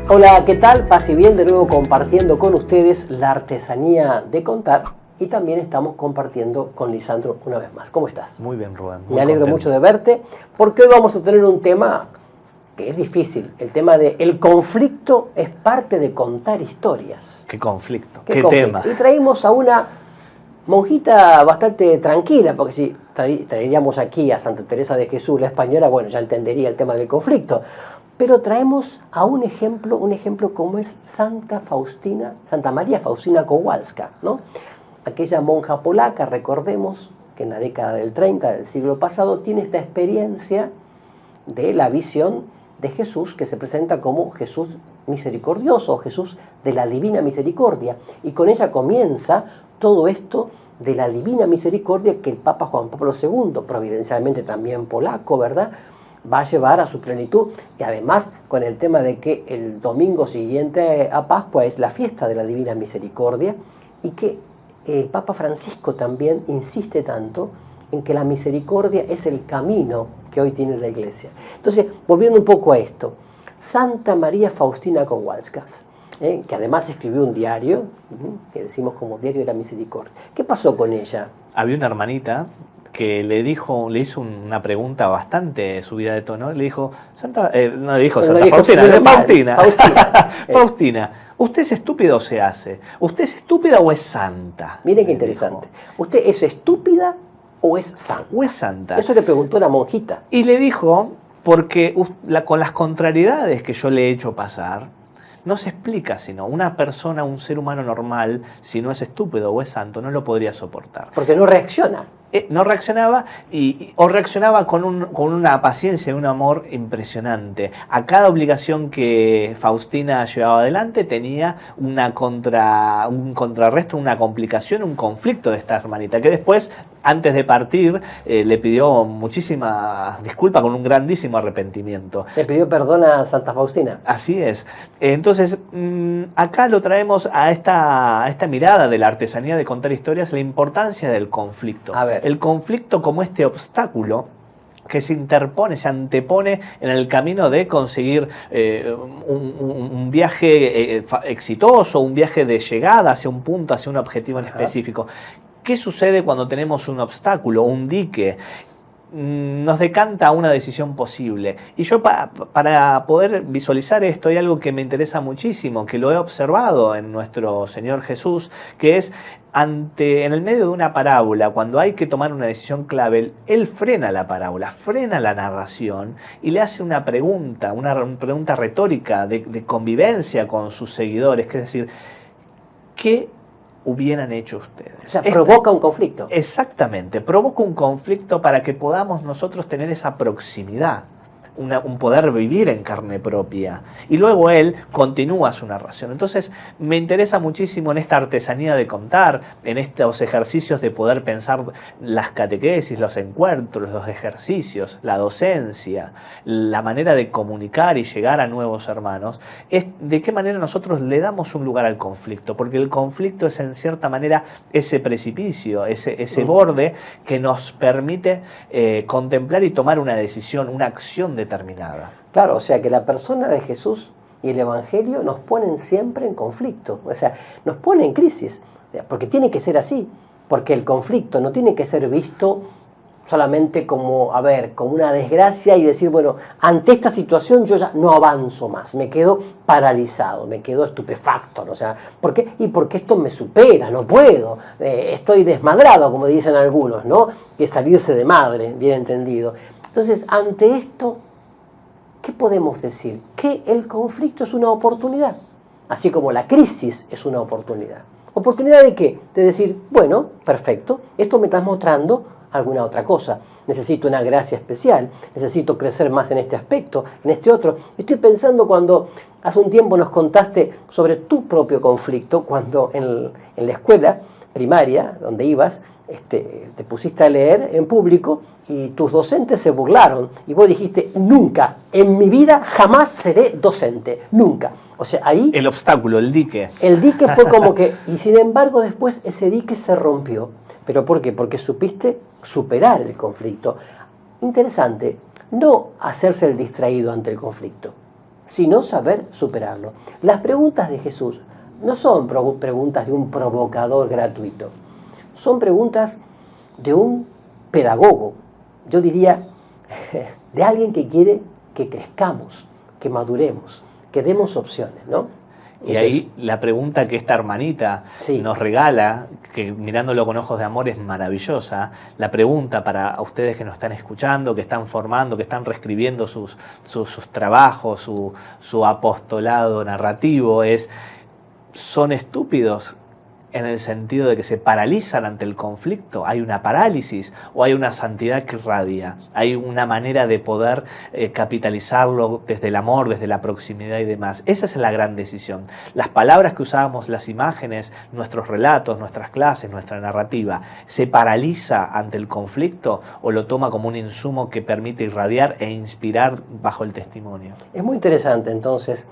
Hola, ¿qué tal? Paz y bien, de nuevo compartiendo con ustedes la artesanía de contar y también estamos compartiendo con Lisandro una vez más. ¿Cómo estás? Muy bien, Rubén. Muy Me alegro contento. mucho de verte porque hoy vamos a tener un tema que es difícil, el tema de el conflicto es parte de contar historias. Qué conflicto, qué conflicto? tema. Y traímos a una monjita bastante tranquila, porque si traeríamos aquí a Santa Teresa de Jesús, la española, bueno, ya entendería el tema del conflicto. Pero traemos a un ejemplo como es Santa María Faustina Kowalska, ¿no? Aquella monja polaca, recordemos, que en la década del 30 del siglo pasado tiene esta experiencia de la visión de Jesús, que se presenta como Jesús misericordioso, o Jesús de la divina misericordia. Y con ella comienza todo esto de la divina misericordia que el Papa Juan Pablo II, providencialmente también polaco, ¿verdad?, va a llevar a su plenitud, y además con el tema de que el domingo siguiente a Pascua es la fiesta de la Divina Misericordia, y que el Papa Francisco también insiste tanto en que la misericordia es el camino que hoy tiene la Iglesia. Entonces, volviendo un poco a esto, Santa María Faustina Kowalska, que además escribió un diario, que decimos como Diario de la Misericordia. ¿Qué pasó con ella? Había una hermanita que le hizo una pregunta bastante subida de tono. Le dijo, Faustina, ¿usted es estúpida o se hace? ¿Usted es estúpida o es santa? Miren qué interesante. ¿Usted es estúpida o es santa? ¿O es santa? Eso le preguntó la monjita. Y le dijo, porque con las contrariedades que yo le he hecho pasar, no se explica, sino una persona, un ser humano normal, si no es estúpido o es santo, no lo podría soportar. Porque no reacciona. No reaccionaba o reaccionaba con una paciencia y un amor impresionante. A cada obligación que Faustina llevaba adelante tenía un contrarresto, una complicación, un conflicto de esta hermanita, que después, antes de partir, le pidió muchísimas disculpas con un grandísimo arrepentimiento. Le pidió perdón a Santa Faustina. Así es. Entonces, acá lo traemos a esta mirada de la artesanía de contar historias, la importancia del conflicto. A ver. El conflicto como este obstáculo que se interpone, se antepone en el camino de conseguir un viaje exitoso, un viaje de llegada hacia un punto, hacia un objetivo en específico. ¿Qué sucede cuando tenemos un obstáculo, un dique? Nos decanta una decisión posible. Y yo para poder visualizar esto hay algo que me interesa muchísimo, que lo he observado en nuestro Señor Jesús, que es en el medio de una parábola, cuando hay que tomar una decisión clave, Él frena la parábola, frena la narración y le hace una pregunta retórica de convivencia con sus seguidores, que es decir, ¿qué hubieran hecho ustedes? O sea, provoca un conflicto. Exactamente, provoca un conflicto para que podamos nosotros tener esa proximidad, un poder vivir en carne propia. Y luego él continúa su narración. Entonces me interesa muchísimo en esta artesanía de contar, en estos ejercicios de poder pensar las catequesis, los encuentros, los ejercicios, la docencia, la manera de comunicar y llegar a nuevos hermanos, es de qué manera nosotros le damos un lugar al conflicto, porque el conflicto es en cierta manera ese precipicio, ese borde que nos permite contemplar y tomar una decisión, una acción determinada. Claro, o sea que la persona de Jesús y el Evangelio nos ponen siempre en conflicto, o sea, nos pone en crisis, porque tiene que ser así, porque el conflicto no tiene que ser visto solamente como una desgracia y decir, bueno, ante esta situación yo ya no avanzo más, me quedo paralizado, me quedo estupefacto, ¿no? O sea, ¿por qué? Y porque esto me supera, no puedo, estoy desmadrado, como dicen algunos, ¿no? Que salirse de madre, bien entendido. Entonces, ante esto, ¿qué podemos decir? Que el conflicto es una oportunidad, así como la crisis es una oportunidad. ¿Oportunidad de qué? De decir, bueno, perfecto, esto me está mostrando alguna otra cosa. Necesito una gracia especial, necesito crecer más en este aspecto, en este otro. Estoy pensando cuando hace un tiempo nos contaste sobre tu propio conflicto, cuando en la escuela primaria donde ibas, te pusiste a leer en público y tus docentes se burlaron y vos dijiste, nunca, en mi vida jamás seré docente, nunca. O sea, ahí... El obstáculo, el dique. El dique fue como que, y sin embargo después ese dique se rompió. ¿Pero por qué? Porque supiste superar el conflicto. Interesante, no hacerse el distraído ante el conflicto, sino saber superarlo. Las preguntas de Jesús no son preguntas de un provocador gratuito, son preguntas de un pedagogo, yo diría, de alguien que quiere que crezcamos, que maduremos, que demos opciones, ¿no? Y ahí la pregunta que esta hermanita nos regala, que mirándolo con ojos de amor es maravillosa, la pregunta para ustedes que nos están escuchando, que están formando, que están reescribiendo sus trabajos, su apostolado narrativo, es: ¿son estúpidos en el sentido de que se paralizan ante el conflicto? ¿Hay una parálisis o hay una santidad que irradia? ¿Hay una manera de poder capitalizarlo desde el amor, desde la proximidad y demás? Esa es la gran decisión. Las palabras que usábamos, las imágenes, nuestros relatos, nuestras clases, nuestra narrativa, ¿se paraliza ante el conflicto o lo toma como un insumo que permite irradiar e inspirar bajo el testimonio? Es muy interesante entonces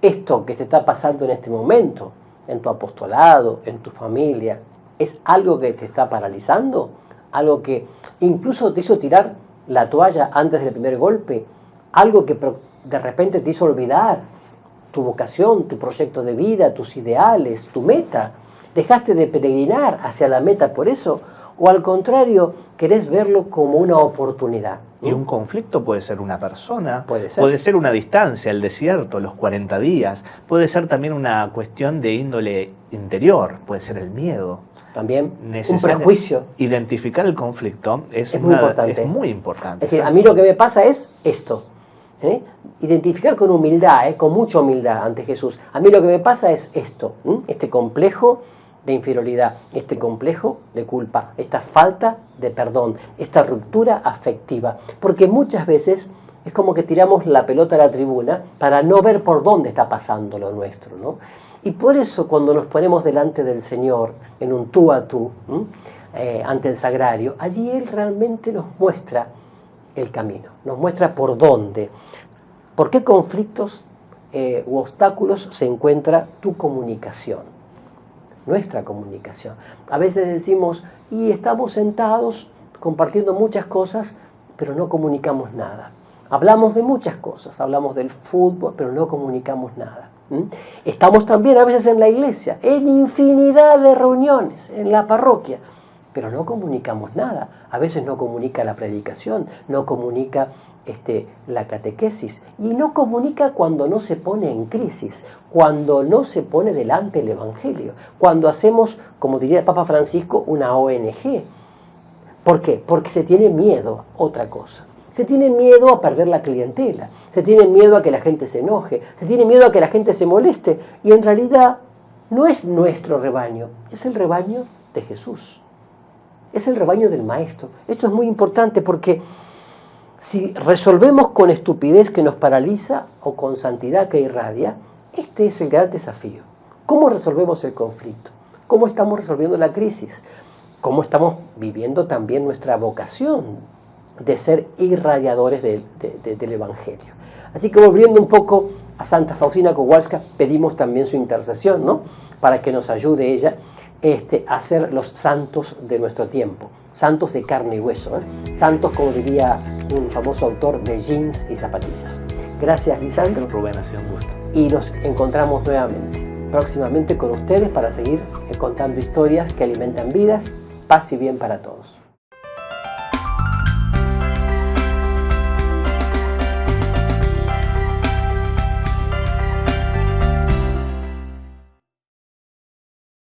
esto que te está pasando en este momento, en tu apostolado, en tu familia, ¿es algo que te está paralizando? ¿Algo que incluso te hizo tirar la toalla antes del primer golpe? ¿Algo que de repente te hizo olvidar tu vocación, tu proyecto de vida, tus ideales, tu meta? ¿Dejaste de peregrinar hacia la meta por eso? ¿O al contrario, querés verlo como una oportunidad? Y un conflicto puede ser una persona, puede ser una distancia, el desierto, los 40 días, puede ser también una cuestión de índole interior, puede ser el miedo. También un prejuicio. Identificar el conflicto es muy importante. Es decir, a mí lo que me pasa es esto. Identificar con humildad, con mucha humildad ante Jesús. A mí lo que me pasa es esto, este complejo de inferioridad, este complejo de culpa, esta falta de perdón, esta ruptura afectiva. Porque muchas veces es como que tiramos la pelota a la tribuna para no ver por dónde está pasando lo nuestro, ¿no? Y por eso cuando nos ponemos delante del Señor en un tú a tú, ante el sagrario, allí Él realmente nos muestra el camino, nos muestra por dónde, por qué conflictos u obstáculos se encuentra tu comunicación. Nuestra comunicación. A veces decimos, y estamos sentados compartiendo muchas cosas, pero no comunicamos nada. Hablamos de muchas cosas, hablamos del fútbol, pero no comunicamos nada. Estamos también a veces en la iglesia, en infinidad de reuniones, en la parroquia, pero no comunicamos nada. A veces no comunica la predicación, no comunica la catequesis, y no comunica cuando no se pone en crisis, cuando no se pone delante el Evangelio, cuando hacemos, como diría el Papa Francisco, una ONG. ¿Por qué? Porque se tiene miedo, otra cosa. Se tiene miedo a perder la clientela, se tiene miedo a que la gente se enoje, se tiene miedo a que la gente se moleste, y en realidad no es nuestro rebaño, es el rebaño de Jesús, es el rebaño del Maestro. Esto es muy importante porque si resolvemos con estupidez que nos paraliza o con santidad que irradia, este es el gran desafío. ¿Cómo resolvemos el conflicto? ¿Cómo estamos resolviendo la crisis? ¿Cómo estamos viviendo también nuestra vocación de ser irradiadores del Evangelio? Así que volviendo un poco a Santa Faustina Kowalska, pedimos también su intercesión, ¿no? Para que nos ayude ella a ser los santos de nuestro tiempo. Santos de carne y hueso, santos, como diría un famoso autor, de jeans y zapatillas. Gracias, Lisandro. Rubén, ha sido un gusto. Y nos encontramos nuevamente, próximamente con ustedes para seguir contando historias que alimentan vidas, paz y bien para todos.